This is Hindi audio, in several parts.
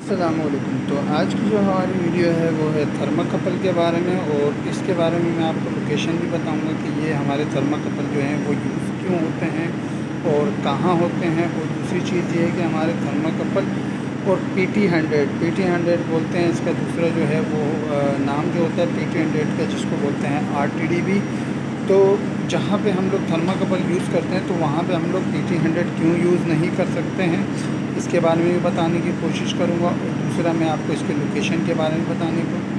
अस्सलामुअलैकुम। तो आज की जो हमारी वीडियो है वो है थर्माकपल के बारे में, और इसके बारे में मैं आपको लोकेशन भी बताऊंगा कि ये हमारे थर्माकपल जो हैं वो यूज़ क्यों होते हैं और कहाँ होते हैं। और दूसरी चीज़ ये है कि हमारे थर्माकपल और PT 100 बोलते हैं इसका दूसरा जो है वो नाम जो होता है PT 100 का, जिसको बोलते हैं RTD भी। तो जहाँ पे हम लोग थर्माकपल यूज़ करते हैं तो वहाँ पे हम लोग PT 100 क्यों यूज़ नहीं कर सकते हैं, इसके बारे में भी बताने की कोशिश करूँगा। और दूसरा मैं आपको इसके लोकेशन के बारे में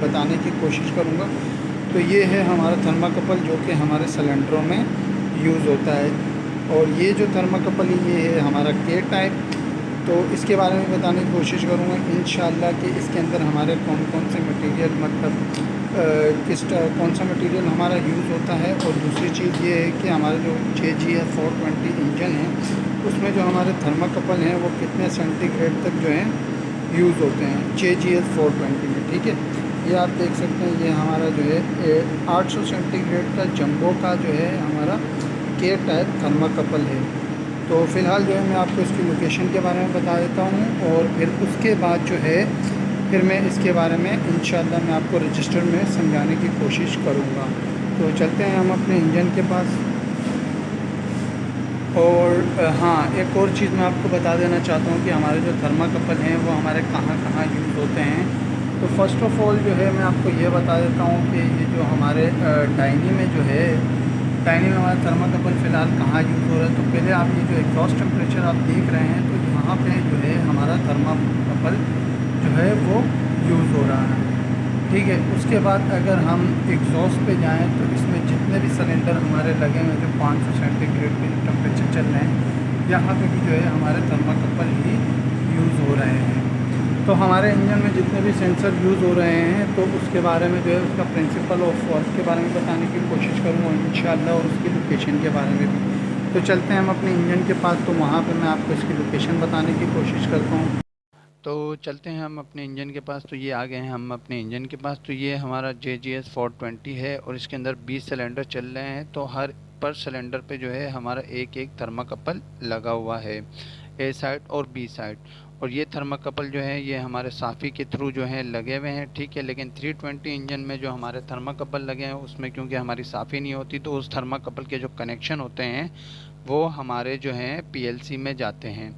बताने की कोशिश करूँगा। तो ये है हमारा थर्माकपल जो कि हमारे सिलेंडरों में यूज़ होता है। और ये जो थर्माकपल है ये है हमारा K टाइप। तो इसके बारे में बताने की कोशिश करूँगा इंशाअल्लाह कि इसके अंदर हमारे कौन कौन से मटेरियल, मतलब कौन सा मटेरियल हमारा यूज़ होता है। और दूसरी चीज़ ये है कि हमारे जो JGS 420 इंजन है उसमें जो हमारे थर्माकपल हैं वो कितने सेंटीग्रेड तक जो हैं यूज़ होते हैं JGS 420 में। ठीक है, ये आप देख सकते हैं, ये हमारा जो है 800 सेंटीग्रेड का जंबो का जो है हमारा K टाइप थर्माकपल है। तो फ़िलहाल जो है मैं आपको इसकी लोकेशन के बारे में बता देता हूँ, और फिर उसके बाद जो है फिर मैं इसके बारे में इंशाअल्लाह मैं आपको रजिस्टर में समझाने की कोशिश करूँगा। तो चलते हैं हम अपने इंजन के पास। और हाँ, एक और चीज़ मैं आपको बता देना चाहता हूँ कि हमारे जो थर्माकपल हैं वो हमारे कहाँ कहाँ यूज़ होते हैं। तो फ़र्स्ट ऑफ़ ऑल जो है मैं आपको ये बता देता हूँ कि ये जो हमारे डायनी में जो है, डायनी में हमारा थर्माकपल फ़िलहाल कहाँ यूज़ हो रहा है। तो पहले आप ये जो एग्जॉस्ट टेम्परेचर आप देख रहे हैं, तो यहाँ पे जो है हमारा थर्माकपल जो है वो यूज़ हो रहा है। ठीक है, उसके बाद अगर हम एग्जॉस्ट पे जाएं तो इसमें जितने भी सिलेंडर हमारे लगे हुए हैं जो 500 सेंटीग्रेड के टेम्परेचर चल रहे हैं, यहाँ पे भी जो है हमारे थर्माकपल ही यूज़ हो रहे हैं। तो हमारे इंजन में जितने भी सेंसर यूज़ हो रहे हैं तो उसके बारे में जो है उसका प्रिंसिपल ऑफ वर्क के बारे में बताने की कोशिश करूँगा इंशाअल्लाह, और उसकी लोकेशन के बारे में भी। तो चलते हैं हम अपने इंजन के पास, तो वहाँ पर मैं आपको इसकी लोकेशन बताने की कोशिश करता हूँ। तो चलते हैं हम अपने इंजन के पास। तो ये आ गए हैं हम अपने इंजन के पास। तो ये हमारा JGS 420 है और इसके अंदर 20 सिलेंडर चल रहे हैं। तो हर पर सिलेंडर पे जो है हमारा एक एक थर्माकपल लगा हुआ है, A साइड और B साइड। और ये थर्माकपल जो है ये हमारे साफ़ी के थ्रू जो है लगे हुए हैं। ठीक है, लेकिन 320 इंजन में जो हमारे थर्माकपल लगे हैं उसमें क्योंकि हमारी साफ़ी नहीं होती, तो उस थर्माकपल के जो कनेक्शन होते हैं वो हमारे जो हैं PLC में जाते हैं।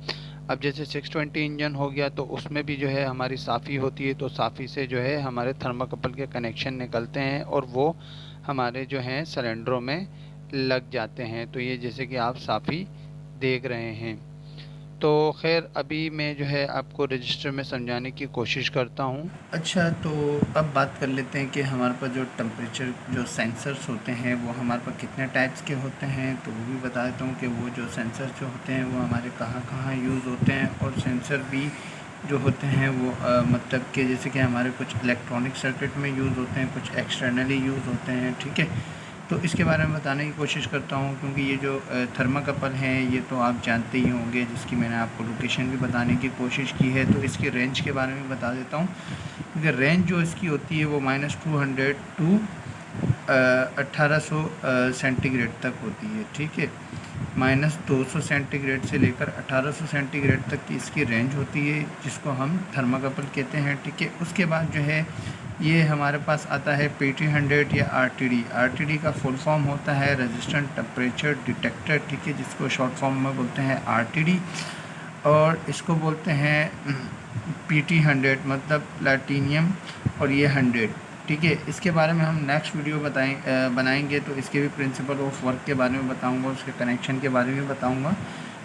अब जैसे 620 इंजन हो गया तो उसमें भी जो है हमारी साफ़ी होती है, तो साफ़ी से जो है हमारे थर्माकपल के कनेक्शन निकलते हैं और वो हमारे जो हैं सिलेंडरों में लग जाते हैं। तो ये जैसे कि आप साफ़ी देख रहे हैं। तो खैर अभी मैं जो है आपको रजिस्टर में समझाने की कोशिश करता हूँ। अच्छा, तो अब बात कर लेते हैं कि हमारे पास जो टेम्परेचर जो सेंसर्स होते हैं वो हमारे पास कितने टाइप्स के होते हैं। तो वो भी बता देता हूँ कि वो जो सेंसर्स जो होते हैं वो हमारे कहाँ कहाँ यूज़ होते हैं। और सेंसर भी जो होते हैं वो मतलब कि जैसे कि हमारे कुछ इलेक्ट्रॉनिक सर्किट में यूज़ होते हैं, कुछ एक्सटर्नली यूज़ होते हैं। ठीक है, तो इसके बारे में बताने की कोशिश करता हूँ, क्योंकि ये जो थर्माकपल हैं ये तो आप जानते ही होंगे, जिसकी मैंने आपको लोकेशन भी बताने की कोशिश की है। तो इसकी रेंज के बारे में बता देता हूँ, क्योंकि रेंज जो इसकी होती है वो -200 टू 1800 सेंटीग्रेड तक होती है। ठीक है, -200 सेंटीग्रेड से लेकर 1800 सेंटीग्रेड तक की इसकी रेंज होती है, जिसको हम थर्माकपल कहते हैं। ठीक है, उसके बाद जो है ये हमारे पास आता है PT 100 या RTD का फुल फॉर्म होता है रेजिस्टेंट टेम्परेचर डिटेक्टर। ठीक है, जिसको शॉर्ट फॉर्म में बोलते हैं RTD। और इसको बोलते हैं PT 100 मतलब प्लैटिनियम, और ये 100। ठीक है, इसके बारे में हम नेक्स्ट वीडियो बनाएंगे, तो इसके भी प्रिंसिपल ऑफ वर्क के बारे में बताऊंगा, उसके कनेक्शन के बारे में बताऊंगा।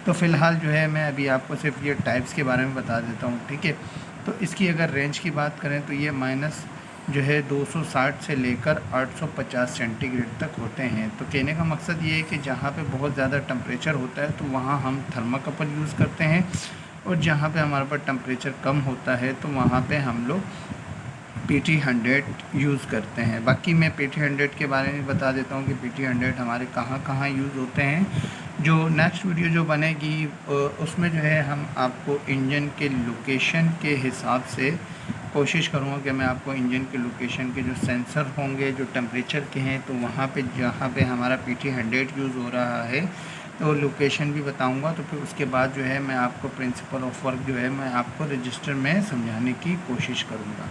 तो फ़िलहाल जो है मैं अभी आपको सिर्फ ये टाइप्स के बारे में बता देता हूँ। ठीक है, तो इसकी अगर रेंज की बात करें तो ये माइनस जो है 260 से लेकर 850 सेंटीग्रेड तक होते हैं। तो कहने का मकसद ये है कि जहाँ पे बहुत ज़्यादा टेम्परेचर होता है तो वहाँ हम थर्माकपल यूज़ करते हैं, और जहाँ पे हमारे पास टेम्परेचर कम होता है तो वहाँ पे हम लोग PT 100 यूज़ करते हैं। बाकी मैं PT 100 के बारे में बता देता हूँ कि PT 100 हमारे कहाँ कहाँ यूज़ होते हैं। जो नेक्स्ट वीडियो जो बनेगी उसमें जो है हम आपको इंजन के लोकेशन के हिसाब से कोशिश करूँगा कि मैं आपको इंजन के लोकेशन के जो सेंसर होंगे जो टेम्परेचर के हैं, तो वहाँ पे जहाँ पे हमारा PT 100 यूज़ हो रहा है और लोकेशन भी बताऊंगा। तो फिर उसके बाद जो है मैं आपको प्रिंसिपल ऑफ वर्क जो है मैं आपको रजिस्टर में समझाने की कोशिश करूँगा।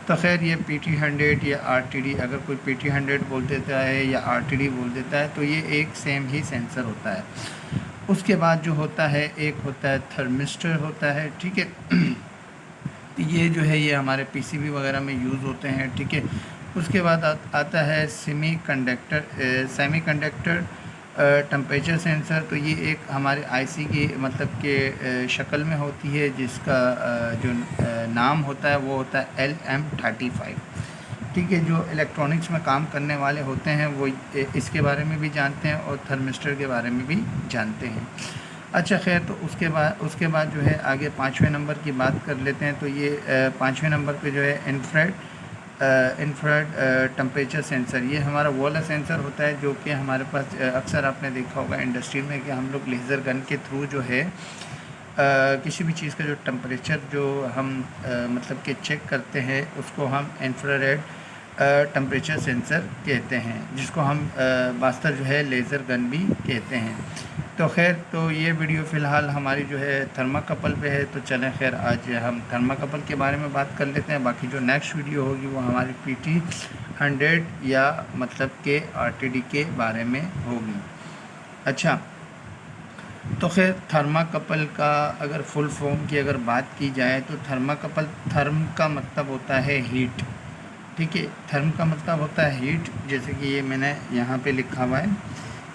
तो खैर ये PT100 या RTD, अगर कोई PT100 बोल देता है या RTD बोल देता है तो ये एक सेम ही सेंसर होता है। उसके बाद जो होता है एक होता है थर्मिस्टर होता है, ठीक है। ये जो है ये हमारे PCB वगैरह में यूज़ होते हैं, ठीक है। उसके बाद आता है सेमीकंडक्टर टेम्परेचर सेंसर। तो ये एक हमारे IC की मतलब के शक्ल में होती है, जिसका जो नाम होता है वो होता है LM35, ठीक है। जो इलेक्ट्रॉनिक्स में काम करने वाले होते हैं वो इसके बारे में भी जानते हैं और थर्मिस्टर के बारे में भी जानते हैं। अच्छा खैर, तो उसके बाद जो है आगे 5वें नंबर की बात कर लेते हैं। तो ये 5वें नंबर पे जो है इंफ्रारेड टेम्परेचर सेंसर। ये हमारा वो वाला सेंसर होता है जो कि हमारे पास अक्सर आपने देखा होगा इंडस्ट्री में कि हम लोग लेज़र गन के थ्रू जो है किसी भी चीज़ का जो टेम्परेचर जो हम मतलब कि चेक करते हैं उसको हम इंफ्रारेड टेम्परेचर सेंसर कहते हैं, जिसको हम वास्तर जो है लेज़र गन भी कहते हैं। तो खैर, तो ये वीडियो फ़िलहाल हमारी जो है थर्माकपल पे है। तो चलें खैर आज हम थर्माकपल के बारे में बात कर लेते हैं। बाकी जो नेक्स्ट वीडियो होगी वो हमारी PT100 या मतलब के RTD के बारे में होगी। अच्छा, तो खैर थर्माकपल का अगर फुल फॉर्म की अगर बात की जाए तो थर्माकपल, थर्म का मतलब होता है हीट, ठीक है। थर्म का मतलब होता है हीट, जैसे कि ये मैंने यहाँ पे लिखा हुआ है,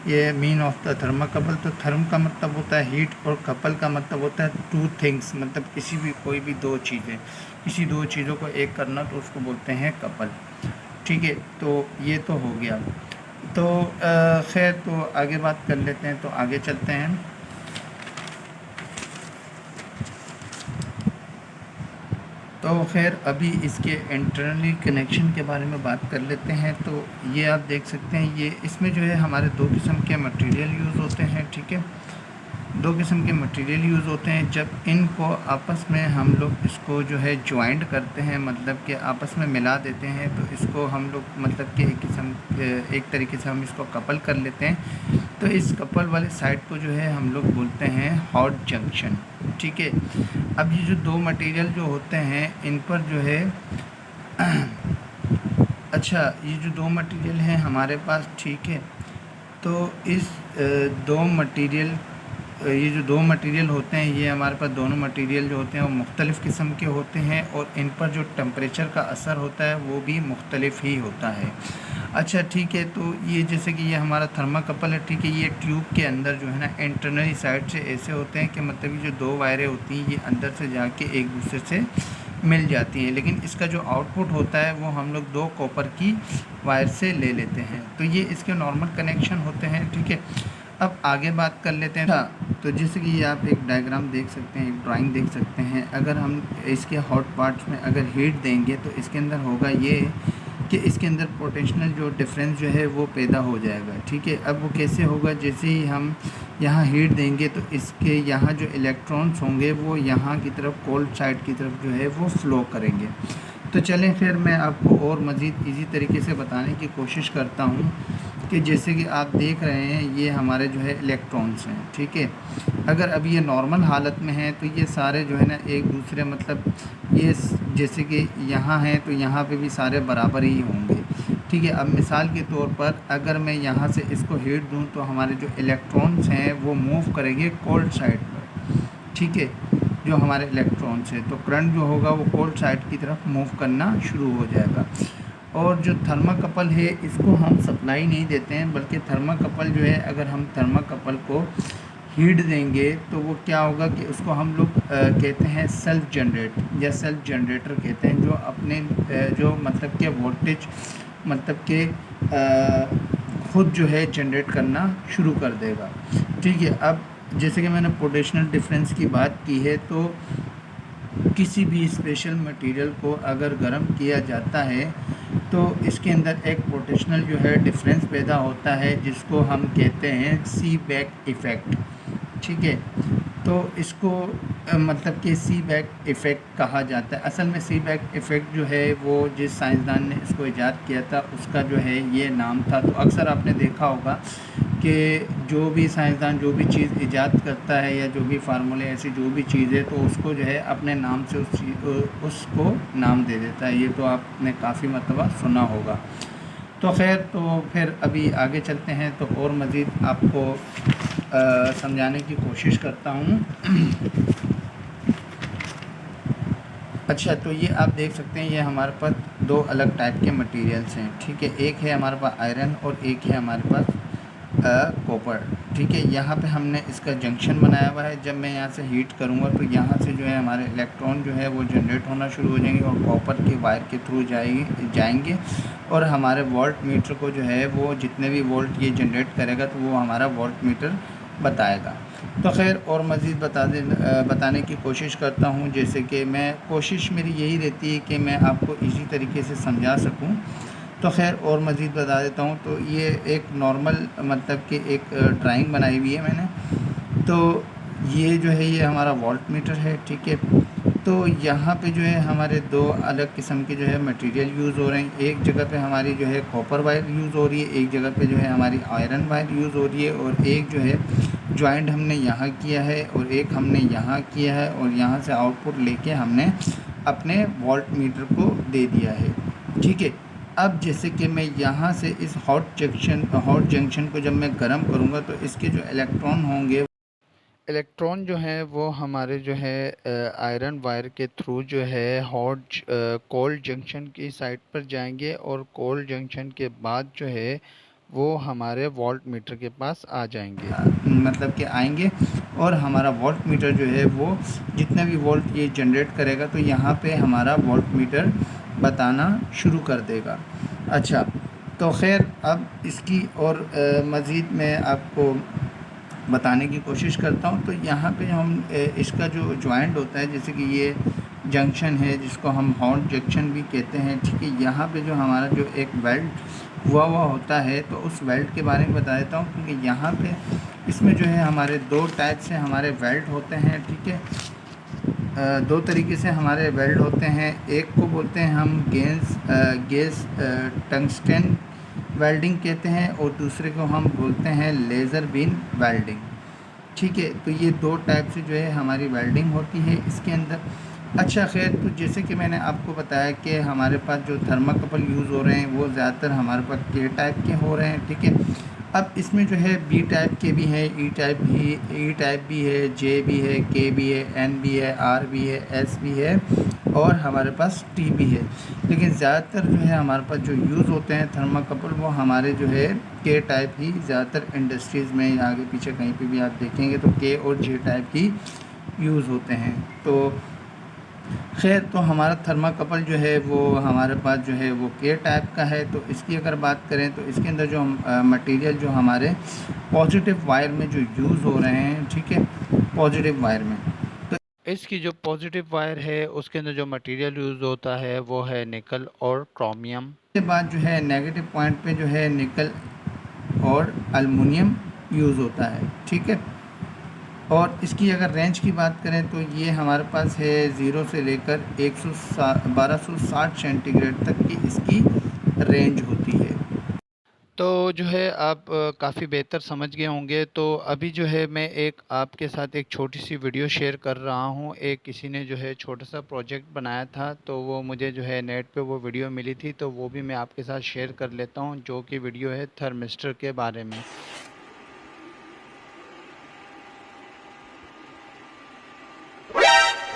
ये मीन ऑफ द थर्माकपल। तो थर्म का मतलब होता है हीट और कपल का मतलब होता है टू थिंग्स, मतलब किसी भी कोई भी दो चीज़ें, किसी दो चीज़ों को एक करना तो उसको बोलते हैं कपल, ठीक है। तो ये तो हो गया। तो खैर, तो आगे बात कर लेते हैं, तो आगे चलते हैं। तो खैर अभी इसके इंटरनली कनेक्शन के बारे में बात कर लेते हैं। तो ये आप देख सकते हैं, ये इसमें जो है हमारे दो किस्म के मटेरियल यूज़ होते हैं, ठीक है। दो किस्म के मटेरियल यूज़ होते हैं। जब इनको आपस में हम लोग इसको जो है ज्वाइंट करते हैं, मतलब कि आपस में मिला देते हैं, तो इसको हम लोग मतलब कि एक तरीके से हम इसको कपल कर लेते हैं। तो इस कपल वाले साइड को जो है हम लोग बोलते हैं हॉट जंक्शन, ठीक है। अब ये जो दो मटेरियल जो होते हैं इन पर जो है अच्छा, ये जो दो मटेरियल हैं हमारे पास, ठीक है। तो इस ये जो दो मटेरियल होते हैं, ये हमारे पास दोनों मटेरियल जो होते हैं वो मुख्तलिफ़ किस्म के होते हैं और इन पर जो टेम्परेचर का असर होता है वो भी मुख्तलिफ ही होता है। अच्छा, ठीक है। तो ये जैसे कि ये हमारा थर्माकपल है, ठीक है। ये ट्यूब के अंदर जो है ना इंटरनली साइड से ऐसे होते हैं कि मतलब ये जो दो वायरें होती हैं ये अंदर से जाके एक दूसरे से मिल जाती हैं, लेकिन इसका जो आउटपुट होता है वो हम लोग दो कॉपर की वायर से ले लेते हैं। तो ये इसके नॉर्मल कनेक्शन होते हैं, ठीक है। अब आगे बात कर लेते हैं। तो जैसे कि ये आप एक डायग्राम देख सकते हैं, एक ड्राइंग देख सकते हैं। अगर हम इसके हॉट पार्ट्स में अगर हीट देंगे तो इसके अंदर होगा ये कि इसके अंदर पोटेंशियल जो डिफरेंस जो है वो पैदा हो जाएगा, ठीक है। अब वो कैसे होगा, जैसे ही हम यहाँ हीट देंगे तो इसके यहाँ जो इलेक्ट्रॉन्स होंगे वो यहाँ की तरफ कोल्ड साइड की तरफ जो है वो फ़्लो करेंगे। तो चलें फिर मैं आपको और मज़ीद इजी तरीके से बताने की कोशिश करता हूँ कि जैसे कि आप देख रहे हैं ये हमारे जो है इलेक्ट्रॉन्स हैं, ठीक है। अगर अभी ये नॉर्मल हालत में है तो ये सारे जो है ना एक दूसरे मतलब ये जैसे कि यहाँ हैं तो यहाँ पे भी सारे बराबर ही होंगे, ठीक है। अब मिसाल के तौर पर अगर मैं यहाँ से इसको हीट दूँ तो हमारे जो इलेक्ट्रॉन्स हैं वो मूव करेंगे कोल्ड साइड पर, ठीक है। जो हमारे इलेक्ट्रॉन्स हैं तो करंट जो होगा वो कोल्ड साइड की तरफ मूव करना शुरू हो जाएगा। और जो थर्माकपल है इसको हम सप्लाई नहीं देते हैं, बल्कि थर्माकपल जो है अगर हम थर्माकपल को हीट देंगे तो वो क्या होगा कि उसको हम लोग कहते हैं सेल्फ जनरेट या सेल्फ जनरेटर कहते हैं, जो अपने जो मतलब के वोल्टेज मतलब के खुद जो है जनरेट करना शुरू कर देगा, ठीक है। अब जैसे कि मैंने पोटेंशियल डिफरेंस की बात की है, तो किसी भी स्पेशल मटेरियल को अगर गर्म किया जाता है तो इसके अंदर एक पोटेंशियल जो है डिफरेंस पैदा होता है, जिसको हम कहते हैं सीबैक इफ़ेक्ट, ठीक है। तो इसको मतलब कि सीबैक इफ़ेक्ट कहा जाता है। असल में सीबैक इफ़ेक्ट जो है वो जिस साइंसदान ने इसको ईजाद किया था उसका जो है ये नाम था। तो अक्सर आपने देखा होगा कि जो भी साइंसदान जो भी चीज़ इजाद करता है या जो भी फार्मूले ऐसी जो भी चीज़ है तो उसको जो है अपने नाम से उसको नाम दे देता है। ये तो आपने काफ़ी मरतबा सुना होगा। तो खैर, तो फिर अभी आगे चलते हैं तो और मज़ीद आपको समझाने की कोशिश करता हूँ। अच्छा, तो ये आप देख सकते हैं, ये हमारे पास दो अलग टाइप के मटेरियल्स हैं, ठीक है। एक है हमारे पास आयरन और एक है हमारे पास कॉपर, ठीक है। यहाँ पे हमने इसका जंक्शन बनाया हुआ है। जब मैं यहाँ से हीट करूँगा तो यहाँ से जो है हमारे इलेक्ट्रॉन जो है वो जनरेट होना शुरू हो जाएंगे और कॉपर के वायर के थ्रू जाएंगे और हमारे वोल्ट मीटर को जो है वो जितने भी वोल्ट ये जनरेट करेगा तो वो हमारा वोल्ट मीटर बताएगा। तो खैर, और मज़ीद बताने की कोशिश करता हूँ, जैसे कि मैं कोशिश मेरी यही रहती है कि मैं आपको इसी तरीके से समझा सकूँ। तो खैर, और मज़ीद बता देता हूँ। तो ये एक नॉर्मल मतलब कि एक ड्राइंग बनाई हुई है मैंने। तो ये जो है ये हमारा वोल्ट मीटर है, ठीक है। तो यहाँ पे जो है हमारे दो अलग किस्म के जो है मटेरियल यूज़ हो रहे हैं। एक जगह पे हमारी जो है कॉपर वायर यूज़ हो रही है, एक जगह पे जो है हमारी आयरन वायर यूज़ हो रही है, और एक जो है जॉइंट हमने यहाँ किया है और एक हमने यहाँ किया है, और यहाँ से आउटपुट लेके हमने अपने वोल्ट मीटर को दे दिया है, ठीक है। अब जैसे कि मैं यहाँ से इस हॉट जंक्शन को जब मैं गर्म करूँगा तो इसके जो इलेक्ट्रॉन होंगे, इलेक्ट्रॉन जो हैं वो हमारे जो है आयरन वायर के थ्रू जो है कोल्ड जंक्शन की साइड पर जाएंगे, और कोल्ड जंक्शन के बाद जो है वो हमारे वोल्ट मीटर के पास आ जाएंगे, मतलब कि आएंगे, और हमारा वोल्ट मीटर जो है वो जितने भी वोल्ट ये जनरेट करेगा तो यहाँ पे हमारा वोल्ट मीटर बताना शुरू कर देगा। अच्छा, तो खैर, अब इसकी और मज़ीद मैं आपको बताने की कोशिश करता हूँ। तो यहाँ पे हम इसका जो जॉइंट होता है, जैसे कि ये जंक्शन है जिसको हम हॉट जंक्शन भी कहते हैं, ठीक है। यहाँ पे जो हमारा जो एक वेल्ड हुआ होता है तो उस वेल्ड के बारे में बता देता हूँ, क्योंकि यहाँ पे इसमें जो है हमारे दो टाइप से हमारे वेल्ड होते हैं, ठीक है। दो तरीके से हमारे वेल्ड होते हैं। एक को बोलते हैं हम गैस टंगस्टन वेल्डिंग कहते हैं, और दूसरे को हम बोलते हैं लेज़र बीम वेल्डिंग, ठीक है। तो ये दो टाइप से जो है हमारी वेल्डिंग होती है इसके अंदर। अच्छा, खैर, तो जैसे कि मैंने आपको बताया कि हमारे पास जो थर्माकपल यूज़ हो रहे हैं वो ज़्यादातर हमारे पास के टाइप के हो रहे हैं, ठीक है। अब इसमें जो है बी टाइप के भी हैं, ई टाइप भी है, जे भी है, के भी है, एन भी है, आर भी है, एस भी है, और हमारे पास टी भी है। लेकिन ज़्यादातर जो है हमारे पास जो यूज़ होते हैं थर्माकपल वो हमारे जो है के टाइप ही ज़्यादातर इंडस्ट्रीज़ में या आगे पीछे कहीं पे भी आप देखेंगे तो के और जे टाइप ही यूज़ होते हैं। तो खैर, तो हमारा थर्माकपल जो है वो हमारे पास जो है वो के टाइप का है। तो इसकी अगर बात करें तो इसके अंदर जो मटेरियल जो हमारे पॉजिटिव वायर में जो यूज़ हो रहे हैं, ठीक है, पॉजिटिव वायर में, तो इसकी जो पॉजिटिव वायर है उसके अंदर जो मटेरियल यूज़ होता है वो है निकल और क्रोमियम। के बाद जो है नेगेटिव पॉइंट पे जो है निकल और एल्युमिनियम यूज़ होता है, ठीक है। और इसकी अगर रेंज की बात करें तो ये हमारे पास है 0 से लेकर 1260 सेंटीग्रेड तक की इसकी रेंज होती है। तो जो है आप काफ़ी बेहतर समझ गए होंगे। तो अभी जो है मैं एक आपके साथ एक छोटी सी वीडियो शेयर कर रहा हूँ। एक किसी ने जो है छोटा सा प्रोजेक्ट बनाया था, तो वो मुझे जो है नेट पे वो वीडियो मिली थी, तो वो भी मैं आपके साथ शेयर कर लेता हूँ, जो कि वीडियो है थर्मिस्टर के बारे में।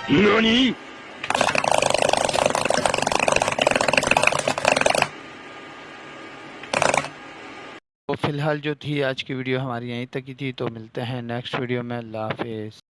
NANI?! तो फ़िलहाल जो थी आज की वीडियो हमारी यहीं तक ही थी। तो मिलते हैं नेक्स्ट वीडियो में। अल्लाह हाफ़िज़।